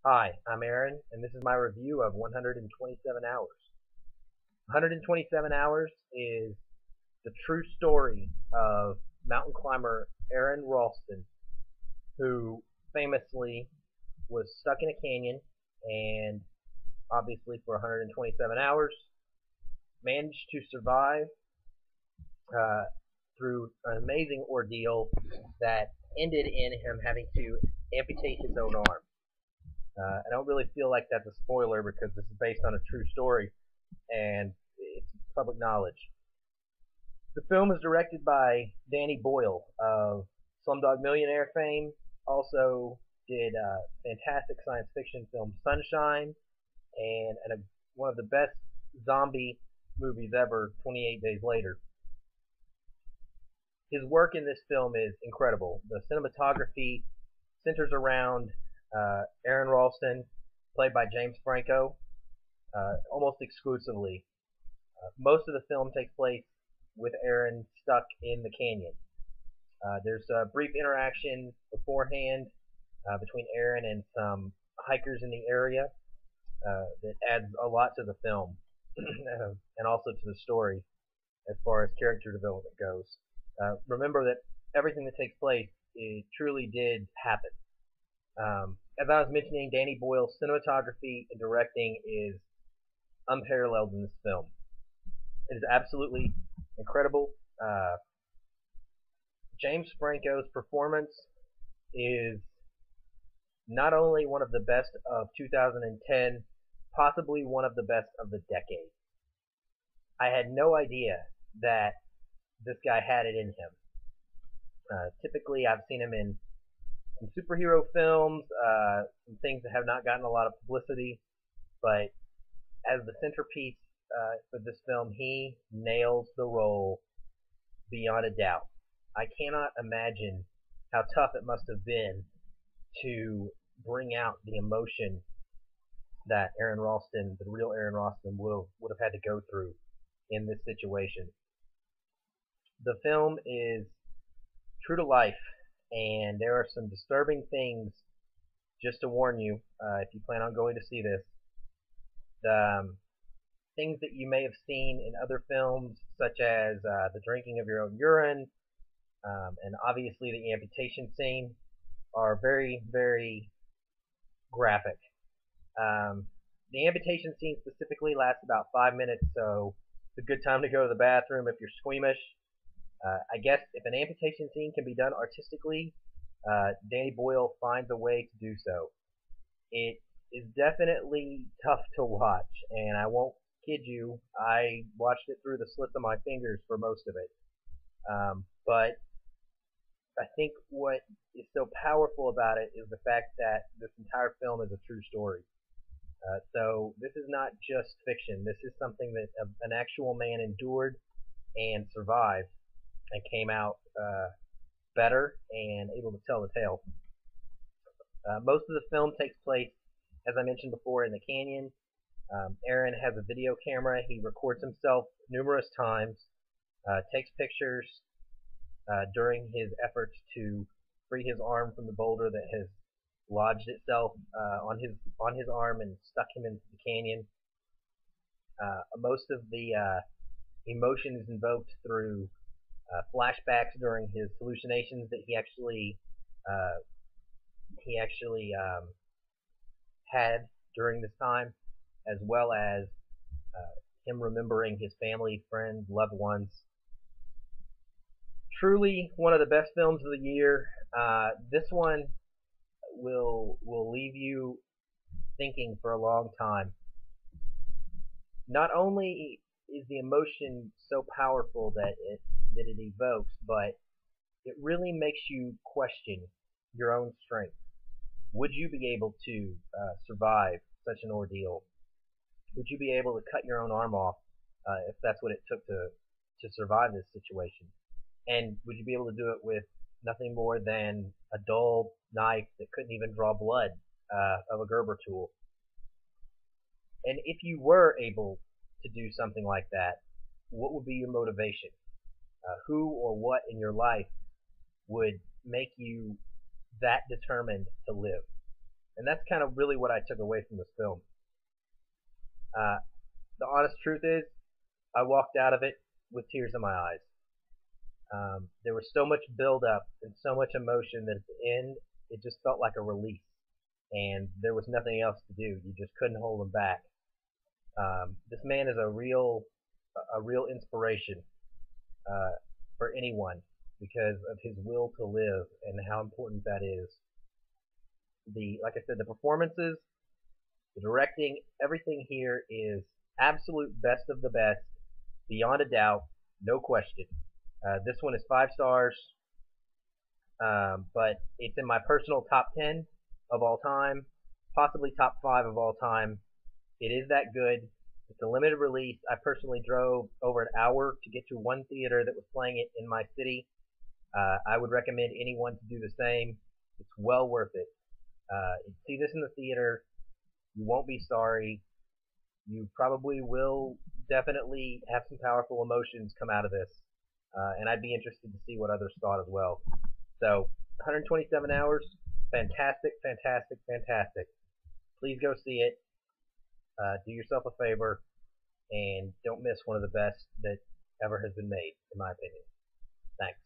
Hi, I'm Aaron, and this is my review of 127 Hours. 127 Hours is the true story of mountain climber Aaron Ralston, who famously was stuck in a canyon and obviously for 127 hours managed to survive uh, through an amazing ordeal that ended in him having to amputate his own arm. I don't really feel like that's a spoiler because this is based on a true story and it's public knowledge. The film is directed by Danny Boyle of Slumdog Millionaire fame. Also did fantastic science fiction film Sunshine and one of the best zombie movies ever, 28 Days Later. His work in this film is incredible. The cinematography centers around Aaron Ralston, played by James Franco, almost exclusively. Most of the film takes place with Aaron stuck in the canyon. There's a brief interaction beforehand between Aaron and some hikers in the area that adds a lot to the film and also to the story as far as character development goes. Remember that everything that takes place it truly did happen. As I was mentioning, Danny Boyle's cinematography and directing is unparalleled in this film. It is absolutely incredible. James Franco's performance is not only one of the best of 2010, possibly one of the best of the decade. I had no idea that this guy had it in him. Typically, I've seen him in some superhero films, some things that have not gotten a lot of publicity, but as the centerpiece for this film, he nails the role beyond a doubt. I cannot imagine how tough it must have been to bring out the emotion that Aaron Ralston, the real Aaron Ralston, would have had to go through in this situation. The film is true to life, and there are some disturbing things. Just to warn you, if you plan on going to see this, the things that you may have seen in other films, such as the drinking of your own urine, and obviously the amputation scene, are very, very graphic. The amputation scene specifically lasts about 5 minutes, so it's a good time to go to the bathroom if you're squeamish. I guess if an amputation scene can be done artistically, Danny Boyle finds a way to do so. It is definitely tough to watch, and I won't kid you, I watched it through the slits of my fingers for most of it. But I think what is so powerful about it is the fact that this entire film is a true story. So this is not just fiction. This is something that an actual man endured and survived and came out better and able to tell the tale. Most of the film takes place, as I mentioned before, in the canyon. Aaron has a video camera. He records himself numerous times, takes pictures during his efforts to free his arm from the boulder that has lodged itself on his arm and stuck him into the canyon. Most of the emotion is invoked through flashbacks during his hallucinations that he actually had during this time, as well as him remembering his family, friends, loved ones. Truly one of the best films of the year. This one will leave you thinking for a long time. Not only is the emotion so powerful that it evokes, but it really makes you question your own strength. Would you be able to survive such an ordeal? Would you be able to cut your own arm off if that's what it took to survive this situation? And would you be able to do it with nothing more than a dull knife that couldn't even draw blood of a Gerber tool? And if you were able to do something like that, what would be your motivation? Who or what in your life would make you that determined to live? And that's kind of really what I took away from this film. Uh, the honest truth is, I walked out of it with tears in my eyes. There was so much build up and so much emotion that at the end, it just felt like a release. And there was nothing else to do. You just couldn't hold him back. This man is a real inspiration for anyone because of his will to live and how important that is. Like I said, the performances, the directing, everything here is absolute best of the best, beyond a doubt, no question. This one is 5 stars, but it's in my personal top 10 of all time, possibly top 5 of all time. It is that good. It's a limited release. I personally drove over an hour to get to one theater that was playing it in my city. I would recommend anyone to do the same. It's well worth it. See this in the theater. You won't be sorry. You probably will definitely have some powerful emotions come out of this. And I'd be interested to see what others thought as well. So, 127 hours. Fantastic, fantastic, fantastic. Please go see it. Do yourself a favor and don't miss one of the best that ever has been made, in my opinion. Thanks.